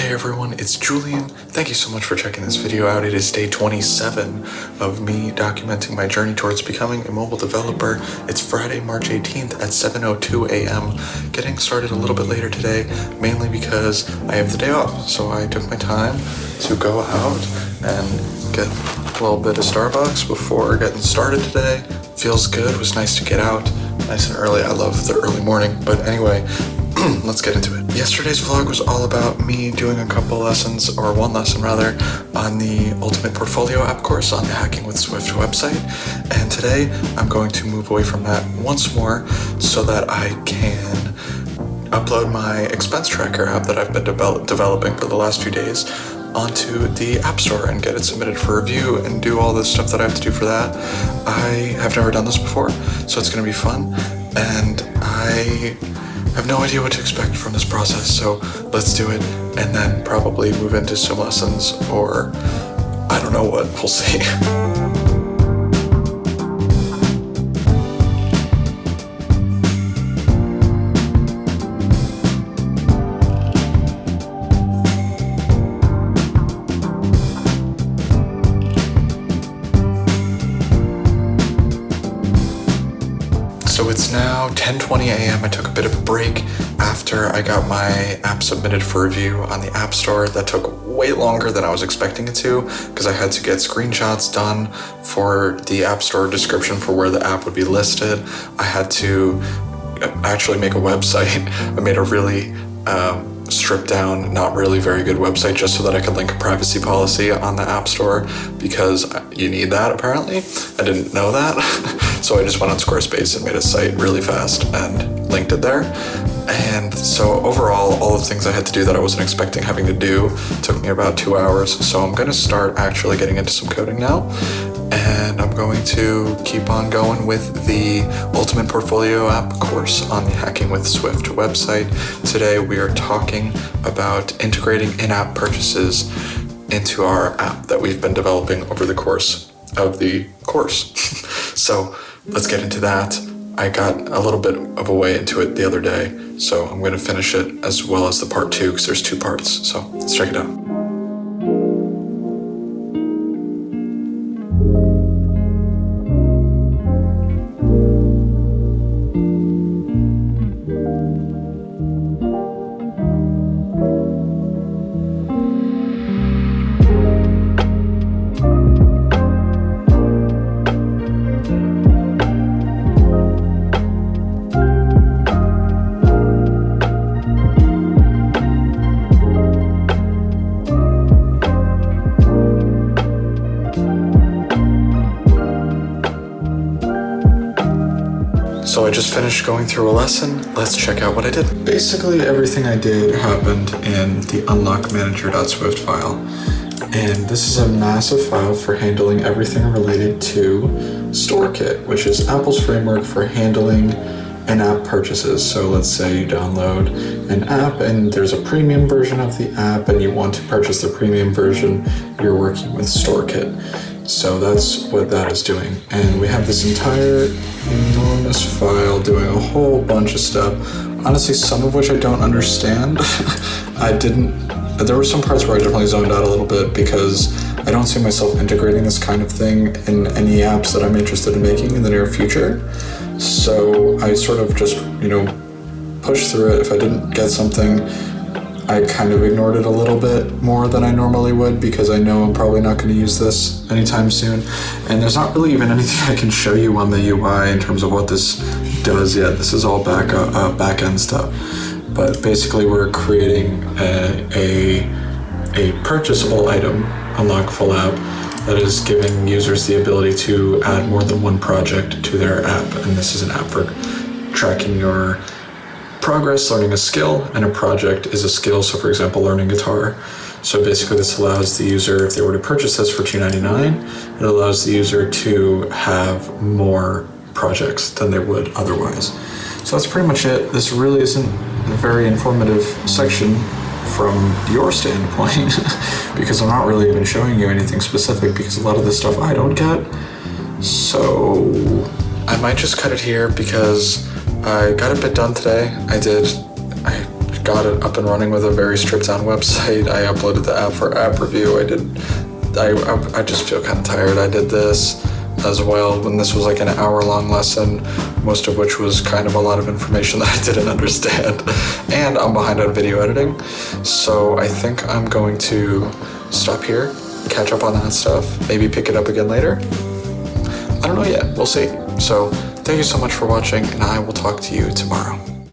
Hey everyone, it's Julian. Thank you so much for checking this video out. It is day 27 of me documenting my journey towards becoming a mobile developer. It's Friday, March 18th at 7:02 a.m. Getting started a little bit later today, mainly because I have the day off. So I took my time to go out and get a little bit of Starbucks before getting started today. Feels good, it was nice to get out nice and early. I love the early morning, but anyway, let's get into it. Yesterday's vlog was all about me doing a couple lessons, or one lesson rather, on the Ultimate Portfolio app course on the Hacking with Swift website. And today I'm going to move away from that once more so that I can upload my expense tracker app that I've been developing for the last few days onto the App Store and get it submitted for review and do all the stuff that I have to do for that. I have never done this before, so it's going to be fun, and I have no idea what to expect from this process, so let's do it and then probably move into some lessons, or I don't know what, we'll see. So it's now 10:20 a.m. I took a bit of a break after I got my app submitted for review on the App Store. That took way longer than I was expecting it to because I had to get screenshots done for the App Store description for where the app would be listed. I had to actually make a website. I made a really stripped down, not really very good website just so that I could link a privacy policy on the App Store because you need that apparently. I didn't know that. So I just went on Squarespace and made a site really fast and linked it there. And so overall, all the things I had to do that I wasn't expecting having to do took me about 2 hours. So I'm going to start actually getting into some coding now. And I'm going to keep on going with the Ultimate Portfolio app course on the Hacking with Swift website. Today we are talking about integrating in-app purchases into our app that we've been developing over the course of the course. So let's get into that. I got a little bit of a way into it the other day, so I'm going to finish it as well as the part 2 because there's 2 parts. So let's check it out. So I just finished going through a lesson. Let's check out what I did. Basically, everything I did happened in the unlockmanager.swift file. And this is a massive file for handling everything related to StoreKit, which is Apple's framework for handling in-app purchases. So let's say you download an app and there's a premium version of the app and you want to purchase the premium version, you're working with StoreKit. So that's what that is doing. And we have this entire enormous file doing a whole bunch of stuff. Honestly, some of which I don't understand. There were some parts where I definitely zoned out a little bit because I don't see myself integrating this kind of thing in any apps that I'm interested in making in the near future. So I sort of just, pushed through it. If I didn't get something, I kind of ignored it a little bit more than I normally would because I know I'm probably not going to use this anytime soon. And there's not really even anything I can show you on the UI in terms of what this does yet. This is all back-end stuff. But basically we're creating a purchasable item, unlock full app, that is giving users the ability to add more than one project to their app. And this is an app for tracking your progress, learning a skill, and a project is a skill. So for example, learning guitar. So basically this allows the user, if they were to purchase this for $2.99, it allows the user to have more projects than they would otherwise. So that's pretty much it. This really isn't a very informative section from your standpoint because I'm not really even showing you anything specific because a lot of this stuff I don't get. So I might just cut it here because I got a bit done today. I got it up and running with a very stripped down website. I uploaded the app for app review. I just feel kind of tired. I did this as well when this was like an hour-long lesson, most of which was kind of a lot of information that I didn't understand. And I'm behind on video editing, so I think I'm going to stop here, catch up on that stuff, maybe pick it up again later. I don't know yet, we'll see. So thank you so much for watching, and I will talk to you tomorrow.